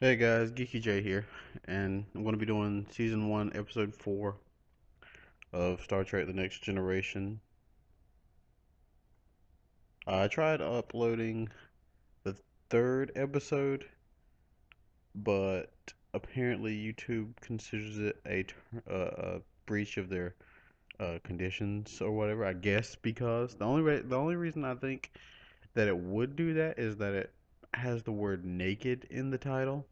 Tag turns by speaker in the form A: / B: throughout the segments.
A: Hey guys, Geeky J here, and I'm going to be doing Season 1, Episode 4 of Star Trek The Next Generation. I tried uploading the third episode, but apparently YouTube considers it a breach of their conditions or whatever, I guess, because the only reason I think that it would do that is that it has the word naked in the title.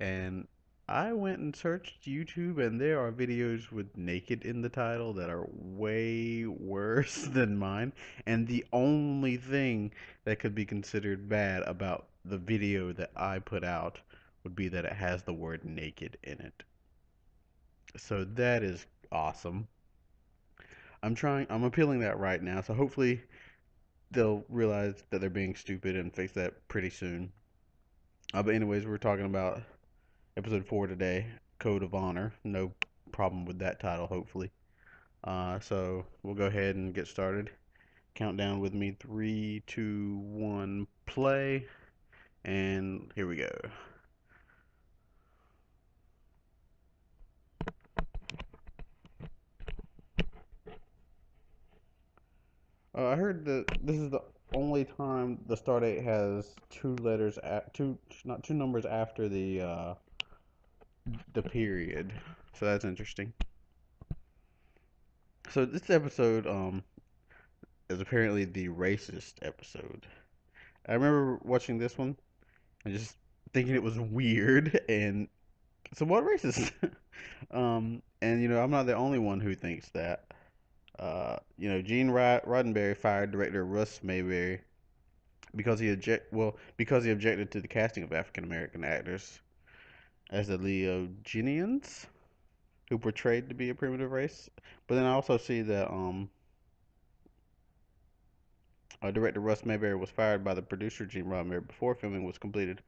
A: And I went and searched YouTube, and there are videos with naked in the title that are way worse than mine. And the only thing that could be considered bad about the video that I put out would be that it has the word naked in it. So that is awesome. I'm appealing that right now. So hopefully they'll realize that they're being stupid and fix that pretty soon. But anyways, we're talking about episode 4 today, Code of Honor. No problem with that title, hopefully. So we'll go ahead and get started. Countdown with me: three, two, one, play. And here we go. I heard that this is the only time the Stardate has two letters at two, not two numbers after the period. So that's interesting. So this episode is apparently the racist episode. I remember watching this one and just thinking it was weird and somewhat racist. And I'm not the only one who thinks that. Gene Roddenberry fired director Russ Mayberry because he objected to the casting of African American actors as the Leogenians who portrayed to be a primitive race. But then I also see that director Russ Mayberry was fired by the producer Gene Roddenberry before filming was completed.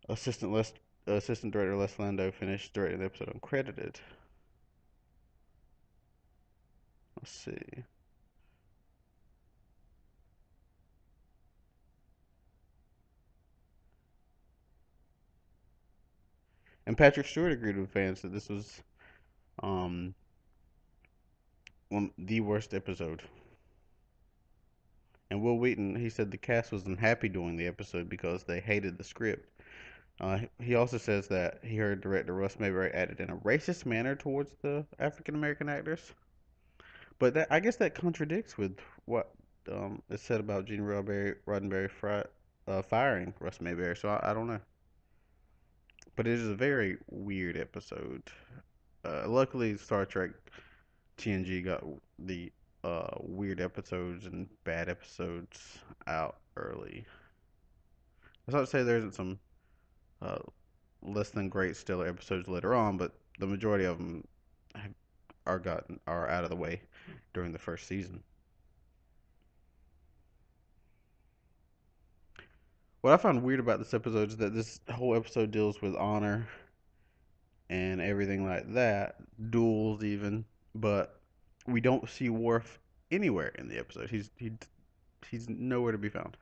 A: Assistant Les Assistant director Les Lando finished directing the episode uncredited. Let's see. And Patrick Stewart agreed with fans that this was um the worst episode. And Will Wheaton, he said the cast was unhappy doing the episode because they hated the script. He also says that he heard director Russ Mayberry acted in a racist manner towards the African American actors. But I guess that contradicts with what is said about Gene Roddenberry firing Russ Mayberry. So I don't know. But it is a very weird episode. Luckily, Star Trek TNG got the weird episodes and bad episodes out early. That's not to say there isn't some uh, less than great stellar episodes later on, but the majority of them are out of the way during the first season. What I found weird about this episode is that this whole episode deals with honor and everything like that, duels even, but we don't see Worf anywhere in the episode. He's nowhere to be found.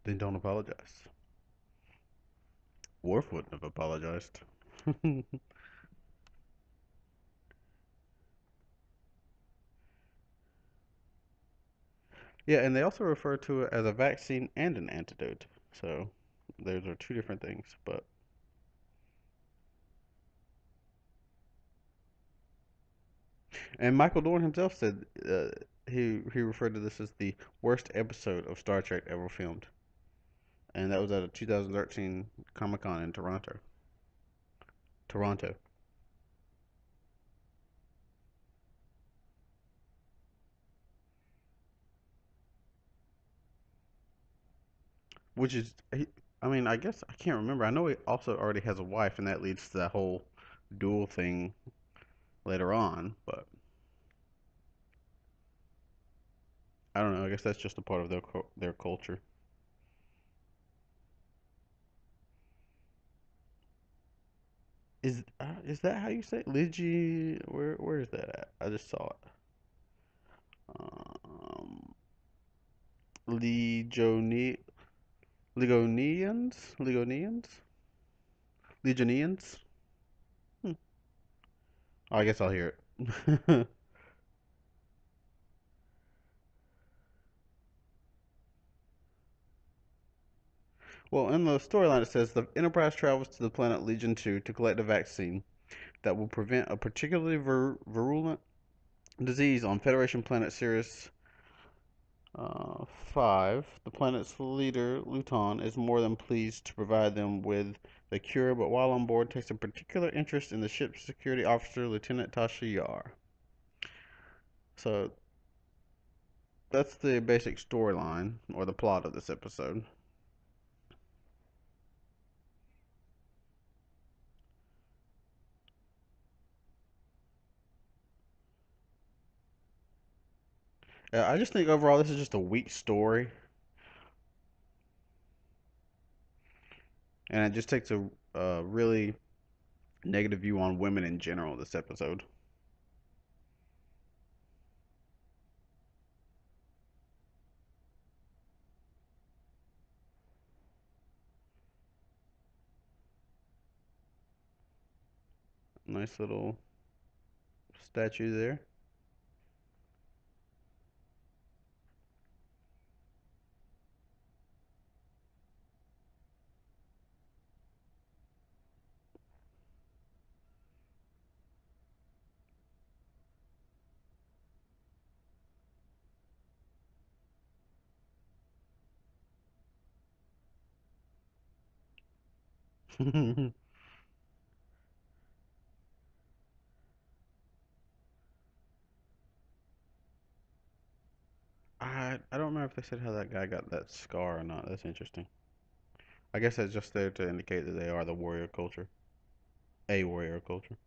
A: Then don't apologize. Worf wouldn't have apologized. Yeah, and they also refer to it as a vaccine and an antidote. So those are two different things. But and Michael Dorn himself said he referred to this as the worst episode of Star Trek ever filmed, and that was at a 2013 Comic Con in Toronto. Toronto, which is I mean, I guess I can't remember. I know he also already has a wife, and that leads to that whole dual thing later on. But I don't know. I guess that's just a part of their culture. Is that how you say it? Ligi? Where is that at? I just saw it. Um, Legioni Legonians. Hmm. I guess I'll hear it. Well, in the storyline, it says the Enterprise travels to the planet Legion 2 to collect a vaccine that will prevent a particularly virulent disease on Federation planet Sirius 5. The planet's leader, Luton, is more than pleased to provide them with the cure, but while on board, takes a particular interest in the ship's security officer, Lieutenant Tasha Yar. So that's the basic storyline or the plot of this episode. I just think overall this is just a weak story, and it just takes a really negative view on women in general. This episode. Nice little statue there. I don't remember if they said how that guy got that scar or not. That's interesting. I guess that's just there to indicate that they are the warrior culture, a warrior culture.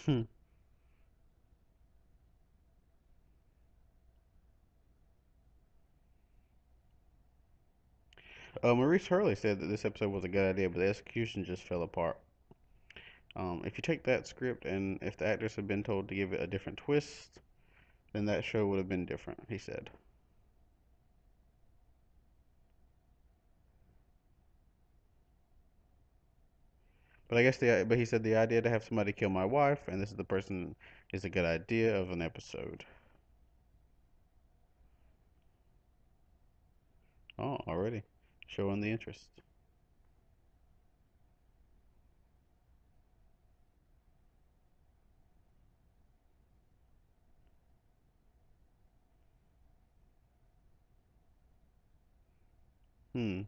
A: Hmm. Maurice Hurley said that this episode was a good idea, but the execution just fell apart. If you take that script and if the actors had been told to give it a different twist, then that show would have been different, he said. But he said the idea to have somebody kill my wife, and this is the person, is a good idea of an episode. Oh, already showing the interest. Hmm.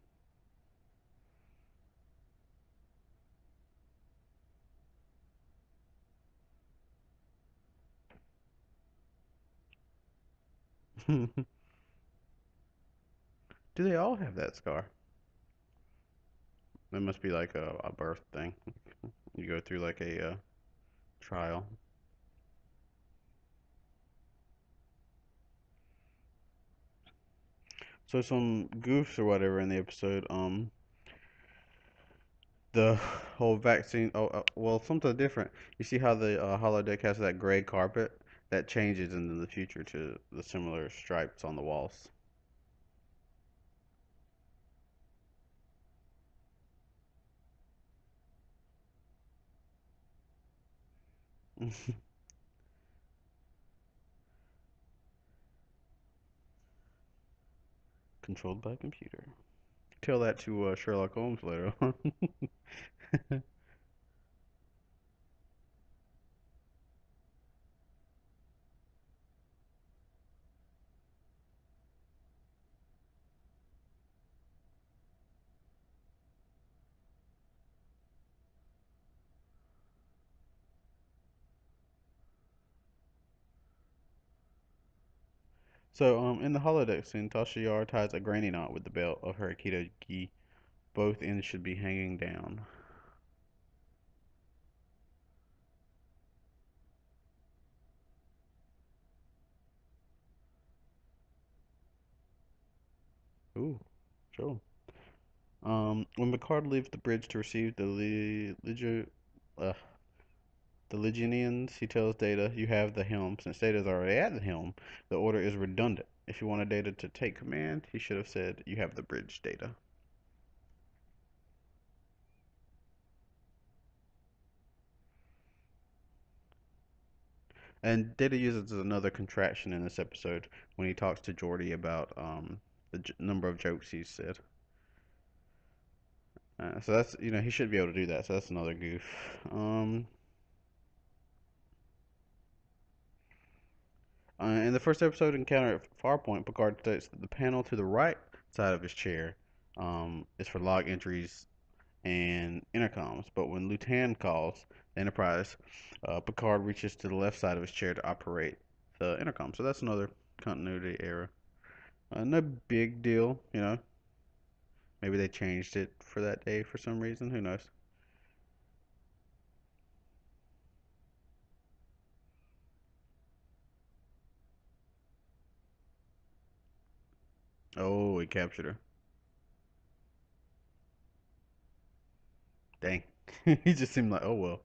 A: Do they all have that scar? It must be like a birth thing. You go through like a trial. So some goofs or whatever in the episode. The whole vaccine. Well, something different. You see how the holodeck has that gray carpet that changes in the future to the similar stripes on the walls. Controlled by computer. Tell that to Sherlock Holmes later on. So, in the holodeck scene, Tasha Yar ties a granny knot with the belt of her Aikido gi. Both ends should be hanging down. Ooh, sure. When Picard leaves the bridge to receive uh, the Legionnaires, he tells Data, "You have the helm." Since Data's already at the helm, the order is redundant. If you wanted Data to take command, he should have said, "You have the bridge, Data." And Data uses another contraction in this episode when he talks to Geordi about the number of jokes he's said. So that's he should be able to do that. So that's another goof. Um, in the first episode, Encounter at Farpoint, Picard states that the panel to the right side of his chair is for log entries and intercoms. But when Lutan calls the Enterprise, Picard reaches to the left side of his chair to operate the intercom. So that's another continuity error. No big deal. Maybe they changed it for that day for some reason. Who knows? Oh, he captured her. Dang. He just seemed like, oh well.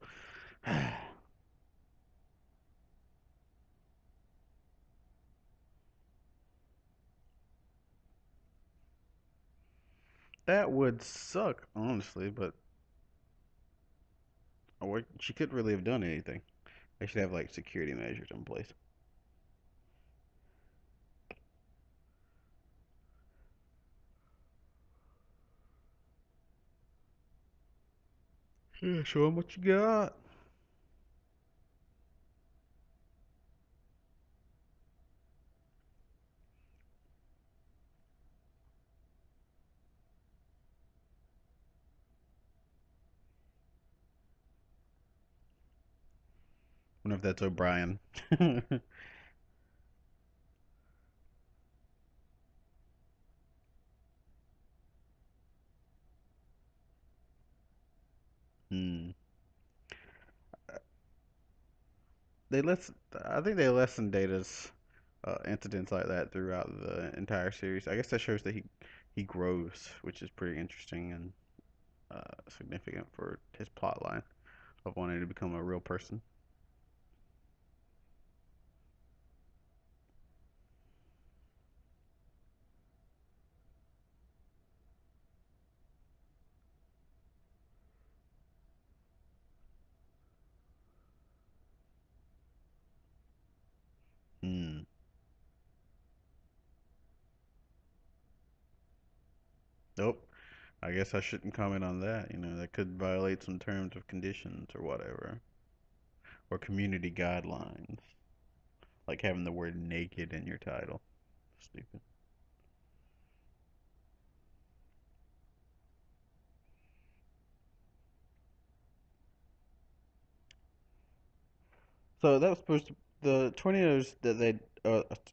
A: That would suck, honestly, but she couldn't really have done anything. They should have like security measures in place. Yeah, show them what you got. Wonder if that's O'Brien. Hmm. They less. I think they lessen Data's incidents like that throughout the entire series. I guess that shows that he grows, which is pretty interesting and significant for his plot line of wanting to become a real person. Hmm. Nope. I guess I shouldn't comment on that. That could violate some terms of conditions or whatever, or community guidelines, like having the word naked in your title. Stupid. So that was supposed to the tornadoes that they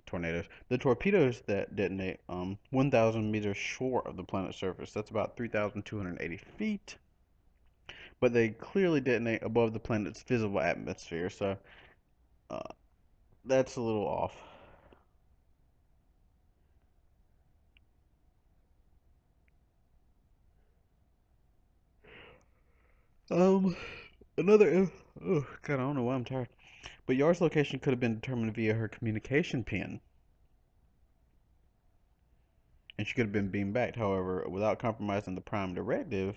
A: tornadoes the torpedoes that detonate 1,000 meters short of the planet's surface. That's about 3,280 feet. But they clearly detonate above the planet's visible atmosphere. So uh, that's a little off. Um, another. Oh God, I don't know why I'm tired. But Yar's location could have been determined via her communication pin, and she could have been beamed back. However, without compromising the Prime Directive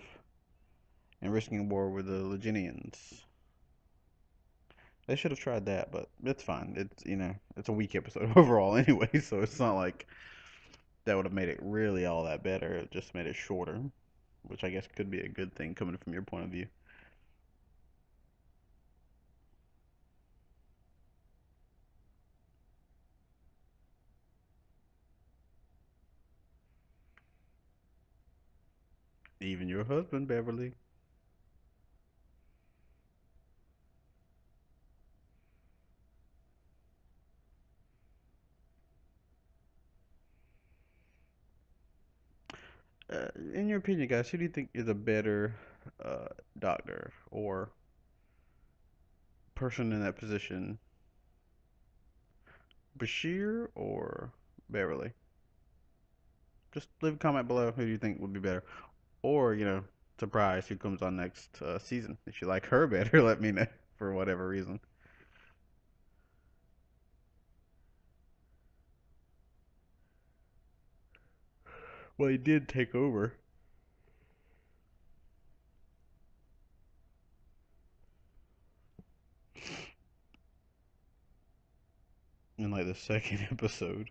A: and risking war with the Leginians. They should have tried that, but it's fine. It's a weak episode overall anyway, so it's not like that would have made it really all that better. It just made it shorter, which I guess could be a good thing coming from your point of view. Even your husband, Beverly. In your opinion, guys, who do you think is a better uh, doctor or person in that position, Bashir or Beverly? Just leave a comment below. Who do you think would be better? Or, surprise, who comes on next season? If you like her better, let me know for whatever reason. Well, he did take over in like the second episode.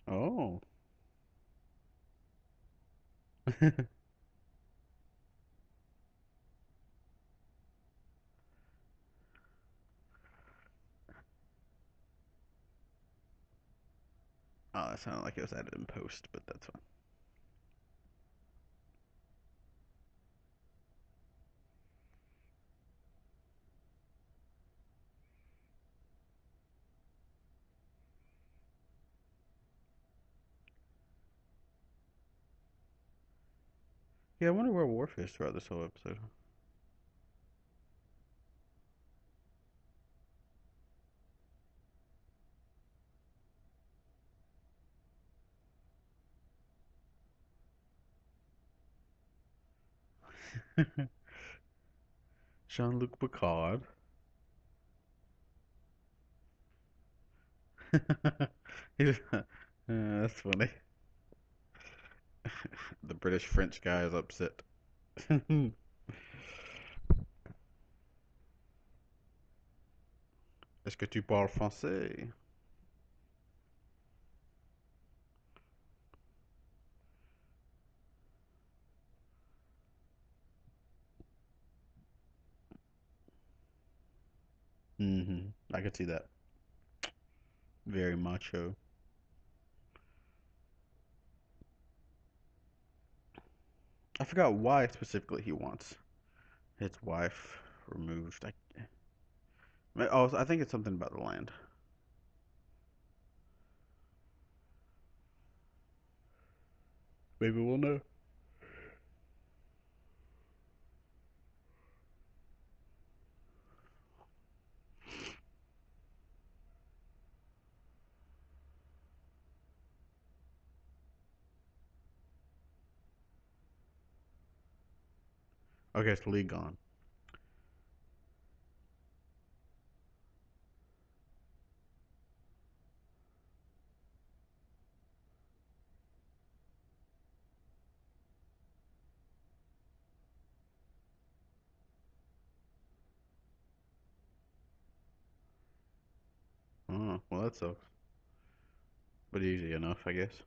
A: Oh. Oh, that sounded like it was added in post, but that's fine. Yeah, I wonder where Worf is throughout this whole episode. Jean-Luc Picard. That's funny. The British French guy is upset. Est-ce que tu parles français? I could see that. Very macho. I forgot why specifically he wants his wife removed. I think it's something about the land. Maybe we'll know. Okay, it's Lee gone. Oh, well, that sucks. But easy enough, I guess.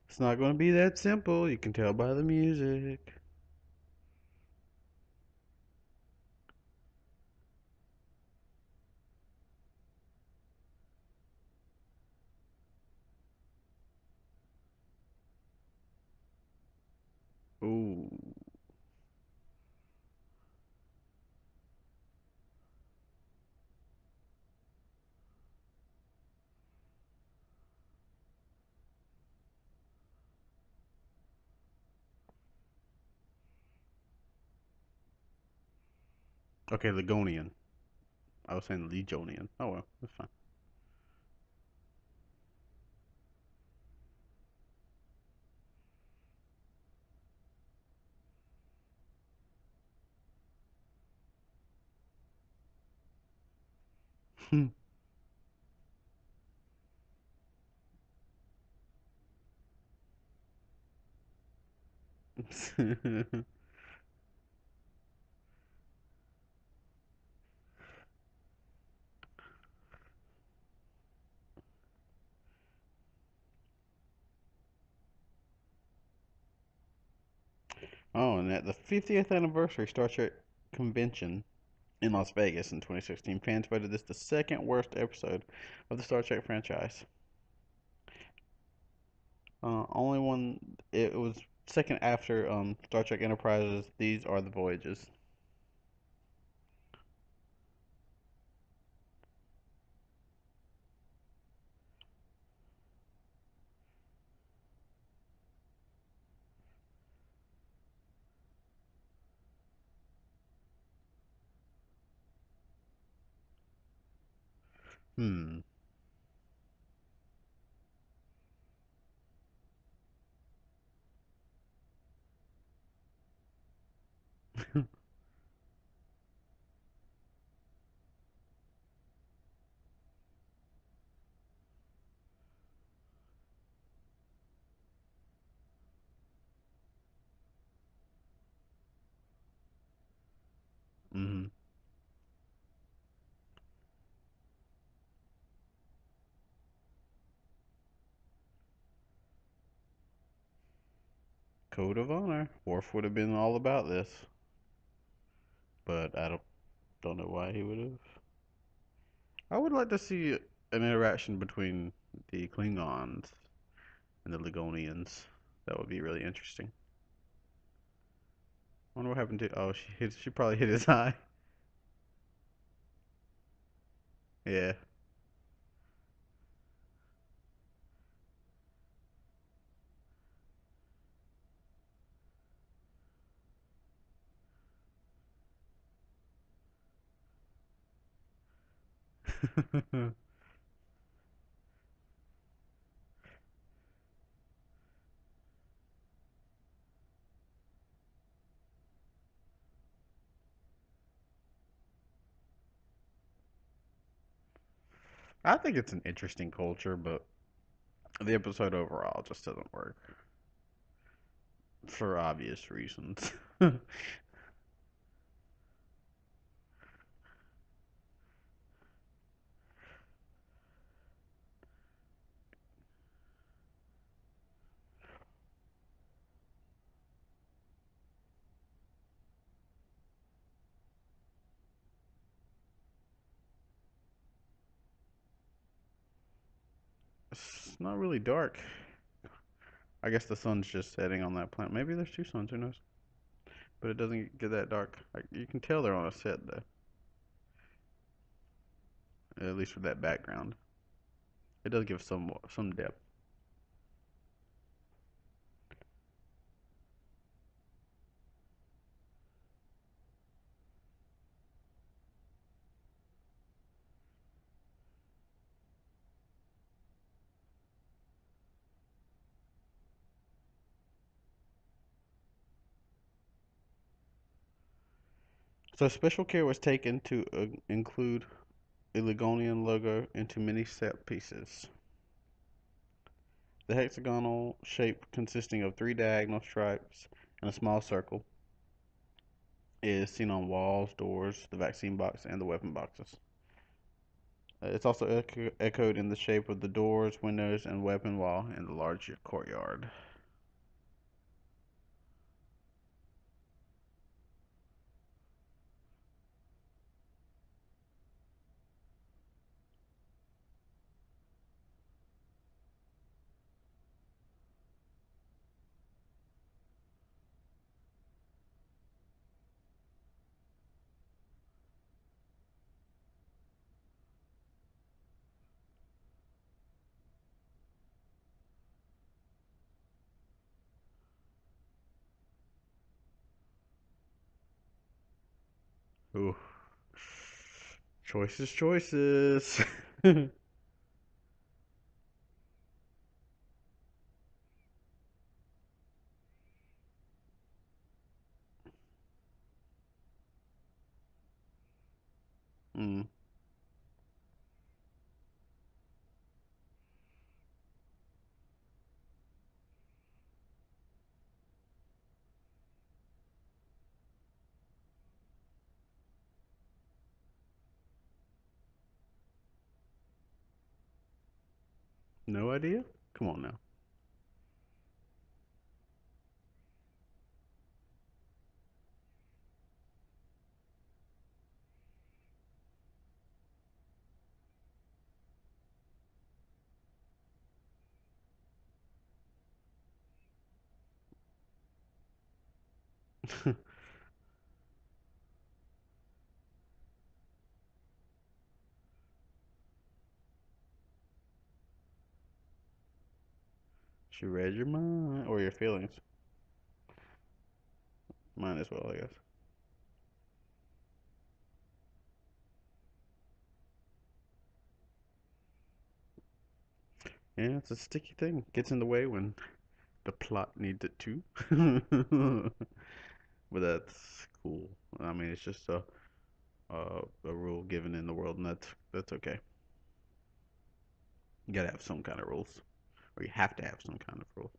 A: It's not going to be that simple. You can tell by the music. Ooh. Okay, Ligonian. I was saying Legonian. Oh well, that's fine. Oh, and at the 50th anniversary Star Trek convention in Las Vegas in 2016, fans voted this the second worst episode of the Star Trek franchise. Only one, it was second after Star Trek Enterprise's These Are the Voyages. Hmm. Mm-hmm. Code of Honor. Worf would have been all about this, but I don't know why he would have. I would like to see an interaction between the Klingons and the Ligonians. That would be really interesting. I wonder what happened to. Oh, she probably hit his eye. Yeah. I think it's an interesting culture, but the episode overall just doesn't work for obvious reasons. It's not really dark. I guess the sun's just setting on that planet. Maybe there's two suns, who knows? But it doesn't get that dark. Like, you can tell they're on a set though, at least with that background. It does give some depth. So special care was taken to include a Ligonian logo into many set pieces. The hexagonal shape consisting of three diagonal stripes and a small circle is seen on walls, doors, the vaccine box, and the weapon boxes. It's also echoed in the shape of the doors, windows, and weapon wall in the large courtyard. Ooh, choices, choices. Mm, no idea? Come on now. She read your mind or your feelings. Mine as well, I guess. Yeah, it's a sticky thing. Gets in the way when the plot needs it to. But that's cool. I mean, it's just a rule given in the world, and that's okay. You gotta have some kind of rules, or you have to have some kind of rule.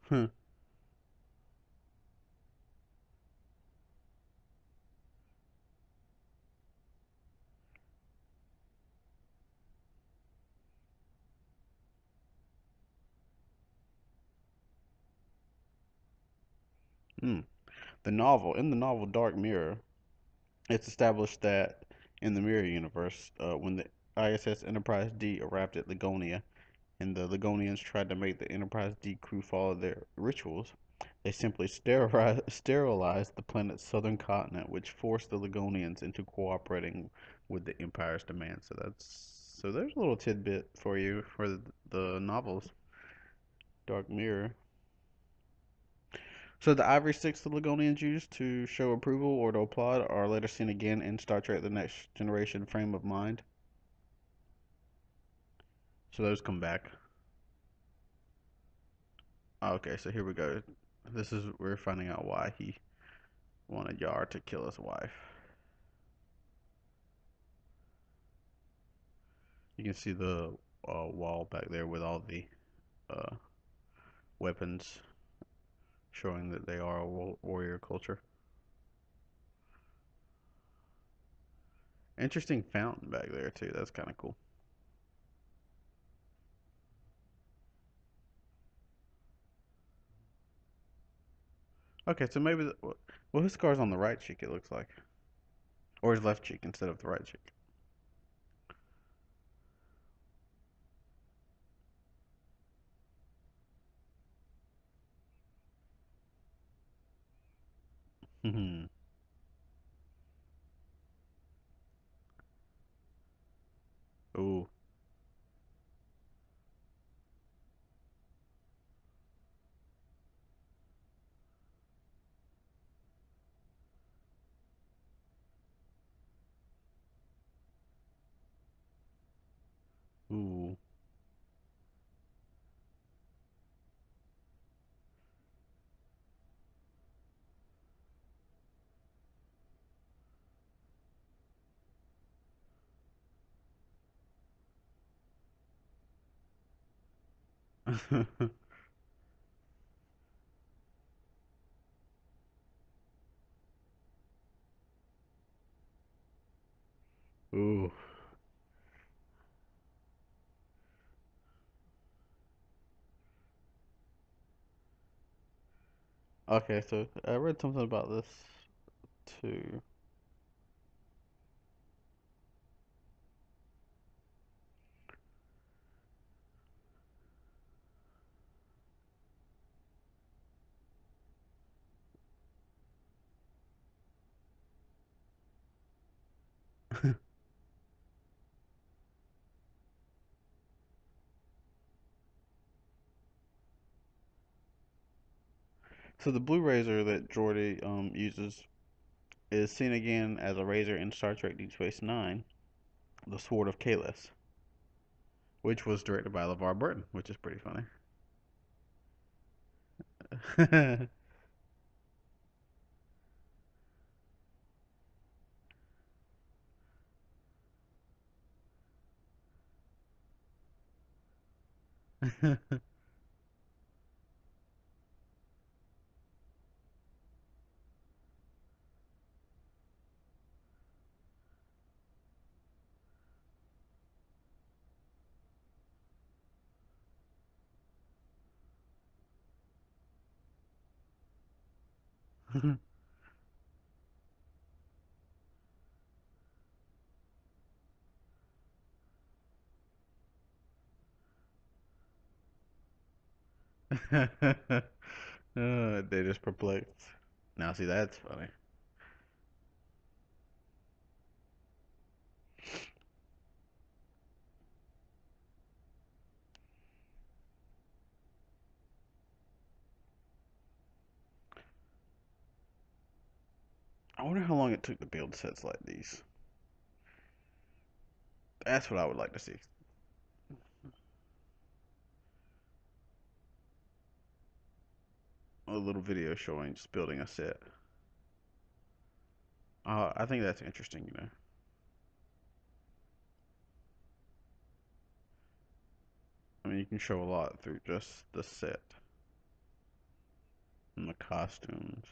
A: Huh. Hmm. In the novel Dark Mirror, it's established that in the Mirror universe, when the ISS Enterprise D arrived at Ligonia, and the Ligonians tried to make the Enterprise D crew follow their rituals, they simply sterilized the planet's southern continent, which forced the Ligonians into cooperating with the Empire's demands. So there's a little tidbit for you for the novels, Dark Mirror. So the ivory sticks the Ligonians used to show approval or to applaud are later seen again in Star Trek: The Next Generation Frame of Mind. So those come back. Okay, so here we go. We're finding out why he wanted Yar to kill his wife. You can see the wall back there with all the uh, weapons showing that they are a warrior culture. Interesting fountain back there too. That's kind of cool. Okay, so maybe well, his scar's on the right cheek. It looks like, or his left cheek instead of the right cheek. Ooh, ooh. Ooh. Okay, so I read something about this too. So the blue razor that Geordi uses is seen again as a razor in Star Trek Deep Space Nine, The Sword of Kahless, which was directed by LeVar Burton, which is pretty funny. They just perplexed. Now, see, that's funny. I wonder how long it took to build sets like these. That's what I would like to see. A little video showing just building a set. I think that's interesting. I mean, you can show a lot through just the set and the costumes.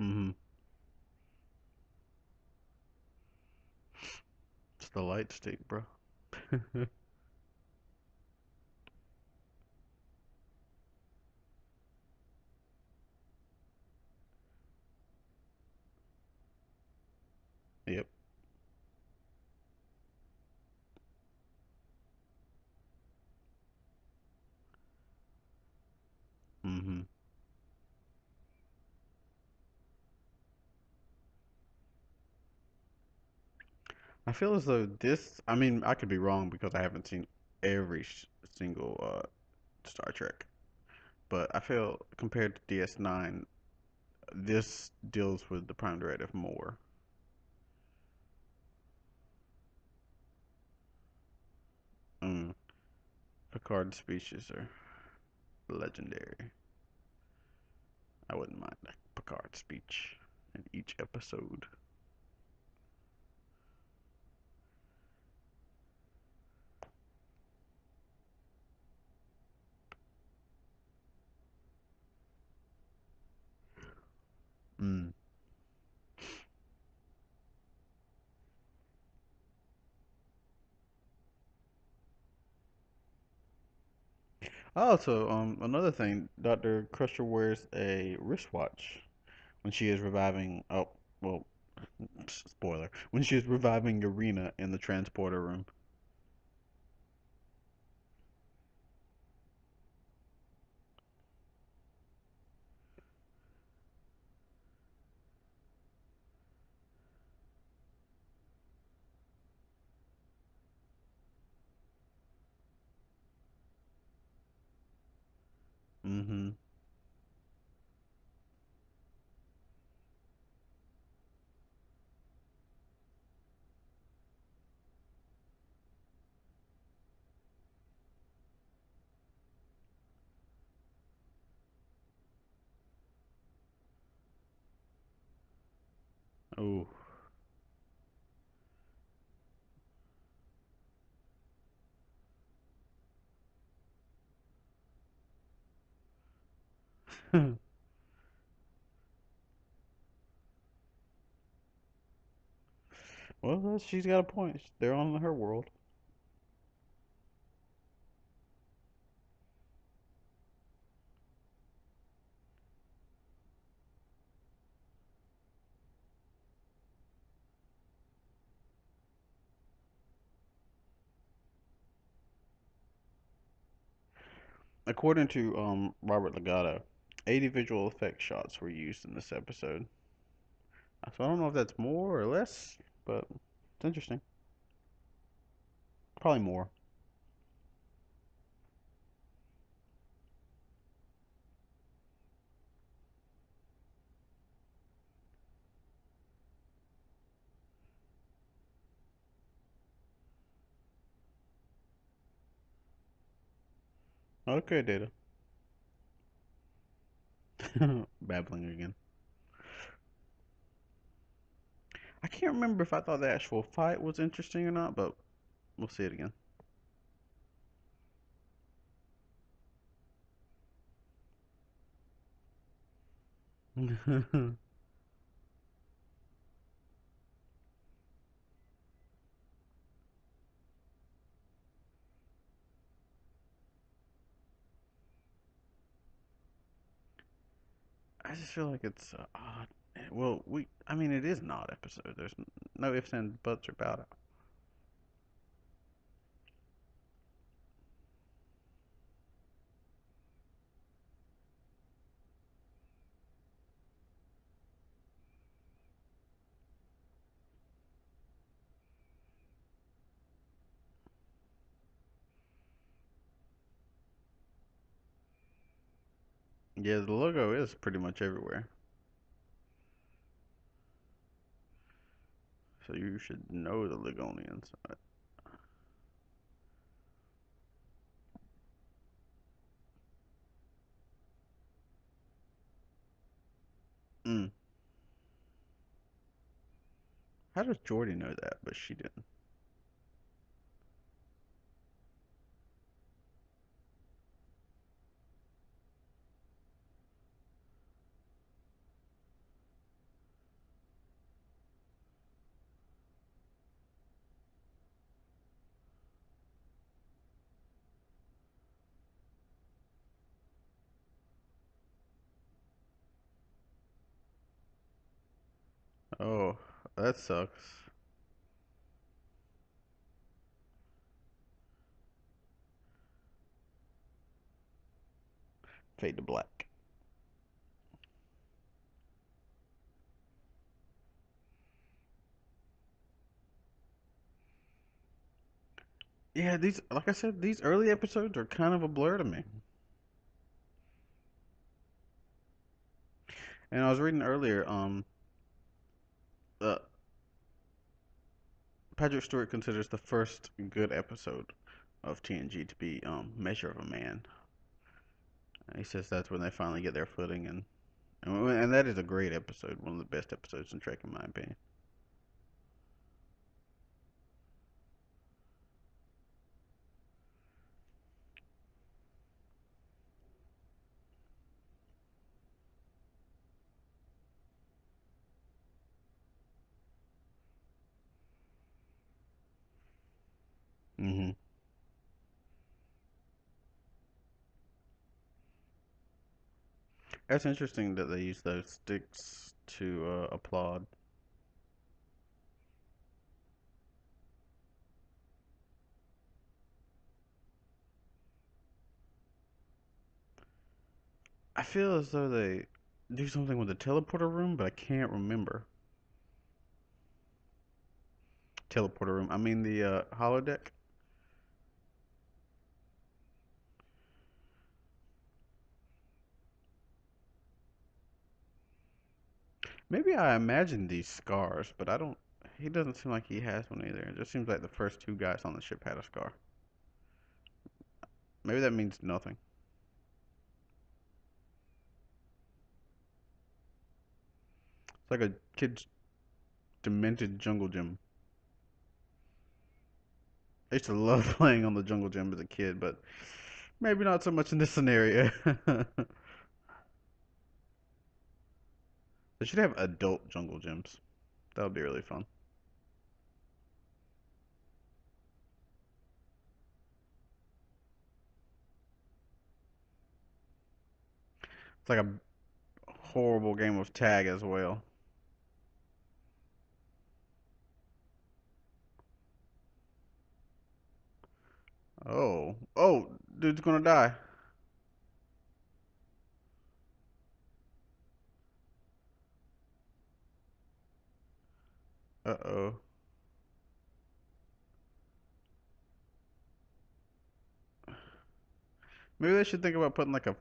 A: Mm-hmm. It's the light stick, bro. Yep. Mm-hmm. I feel as though this, I mean, I could be wrong because I haven't seen every single Star Trek, but I feel compared to DS9, this deals with the Prime Directive more. Mm, Picard's speeches are legendary. I wouldn't mind a Picard speech in each episode. Mm. Oh, so another thing, Dr. Crusher wears a wristwatch when she is reviving. Oh, well, spoiler. When she is reviving Urena in the transporter room. Mm-hmm. Oh. Well, she's got a point. They're on her world. According to Robert Legato, 80 visual effect shots were used in this episode. So I don't know if that's more or less, but it's interesting. Probably more. Okay, Data. Babbling again. I can't remember if I thought the actual fight was interesting or not, but we'll see it again. I just feel like it's odd. Well, I mean, it is an odd episode. There's no ifs and buts about it. Yeah, the logo is pretty much everywhere, so you should know the Ligonians. Mm. How does Jordy know that, but she didn't? Oh, that sucks. Fade to black. Yeah, these, like I said, these early episodes are kind of a blur to me. And I was reading earlier, uh, Patrick Stewart considers the first good episode of TNG to be Measure of a Man. He says that's when they finally get their footing, and that is a great episode, one of the best episodes in Trek, in my opinion. Hmm. That's interesting that they use those sticks to applaud. I feel as though they do something with the teleporter room, but I can't remember. Teleporter room. I mean the holodeck. Maybe I imagined these scars, but I don't. He doesn't seem like he has one either. It just seems like the first two guys on the ship had a scar. Maybe that means nothing. It's like a kid's demented jungle gym. I used to love playing on the jungle gym as a kid, but maybe not so much in this scenario. They should have adult jungle gyms. That would be really fun. It's like a horrible game of tag as well. Oh, oh, dude's gonna die. Uh-oh. Maybe they should think about putting like a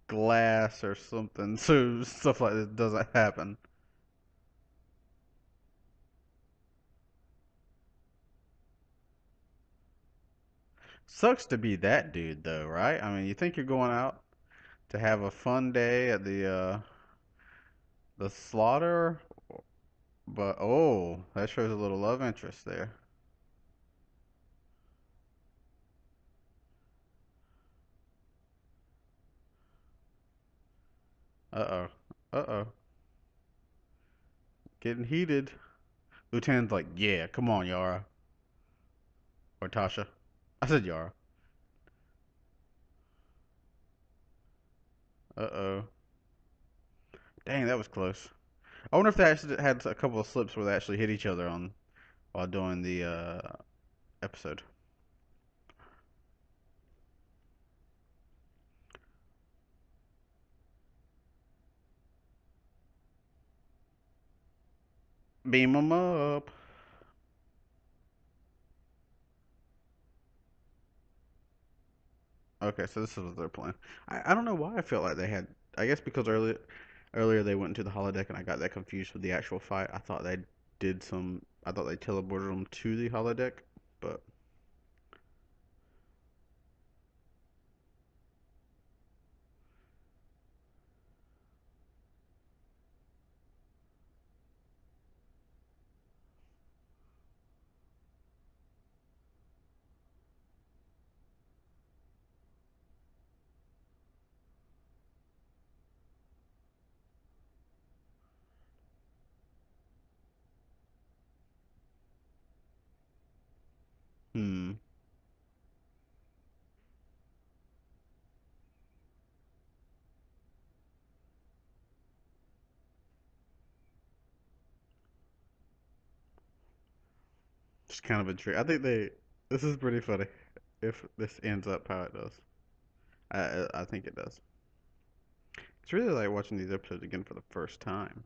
A: glass or something so stuff like this doesn't happen. Sucks to be that dude though, right? I mean, you think you're going out to have a fun day at the slaughter, but oh, that shows a little love interest there. Uh-oh. Uh-oh. Getting heated. Lieutenant's like, yeah, come on, Yara. Or Tasha. I said Yara. Uh-oh. Dang, that was close. I wonder if they actually had a couple of slips where they actually hit each other on while doing the episode. Beam them up. Okay, so this is what they're playing. I don't know why I felt like they had. I guess because earlier they went into the holodeck and I got that confused with the actual fight. I thought they did some. I thought they teleported them to the holodeck, but hmm. Just kind of intrigued. I think they. This is pretty funny. If this ends up how it does, I think it does. It's really like watching these episodes again for the first time.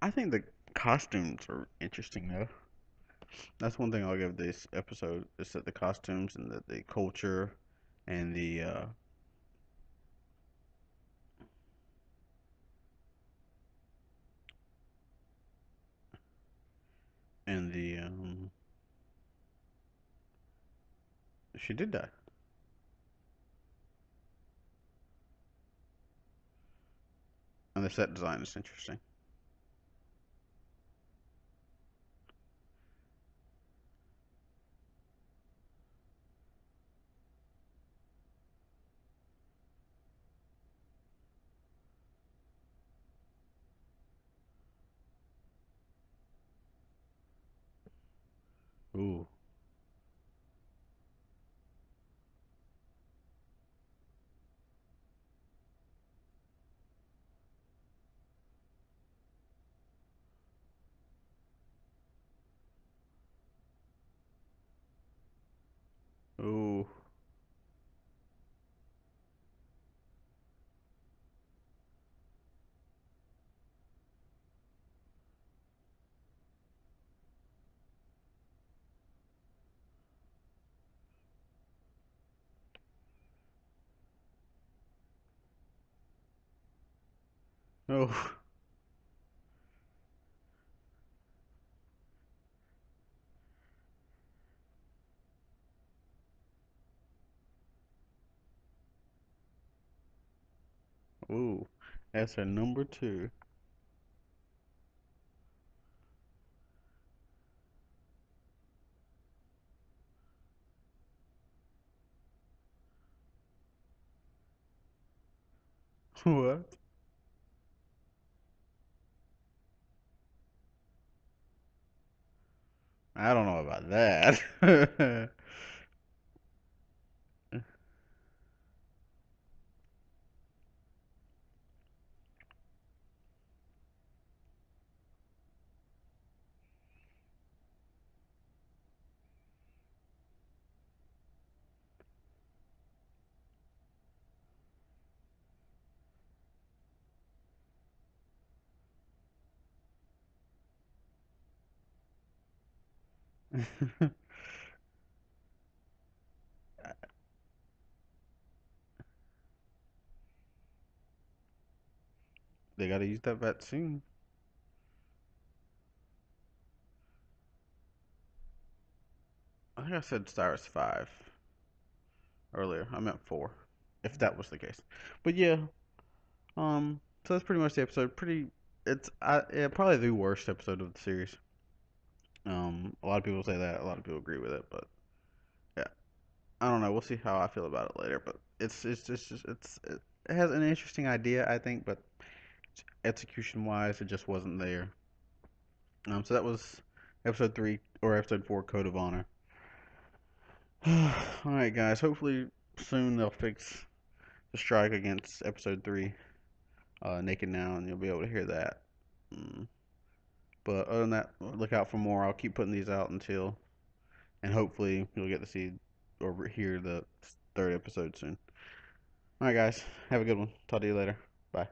A: I think the costumes are interesting though. That's one thing I'll give this episode is that the costumes and the culture and the she did die. And the set design is interesting. Ooh. Ooh. Oh. Ooh. That's her number two. What? I don't know about that. They gotta use that vaccine. think I said Star Wars 5 earlier. I meant 4, if that was the case. But yeah, so that's pretty much the episode. Yeah, probably the worst episode of the series. A lot of people say that. A lot of people agree with it, but yeah, I don't know. We'll see how I feel about it later. But it has an interesting idea, I think, but execution wise, it just wasn't there. So that was episode 3 or episode 4, Code of Honor. All right, guys. Hopefully soon they'll fix the strike against episode 3, Naked Now, and you'll be able to hear that. Mm. But other than that, look out for more. I'll keep putting these out until, and hopefully you'll get to see or hear the third episode soon. All right, guys. Have a good one. Talk to you later. Bye.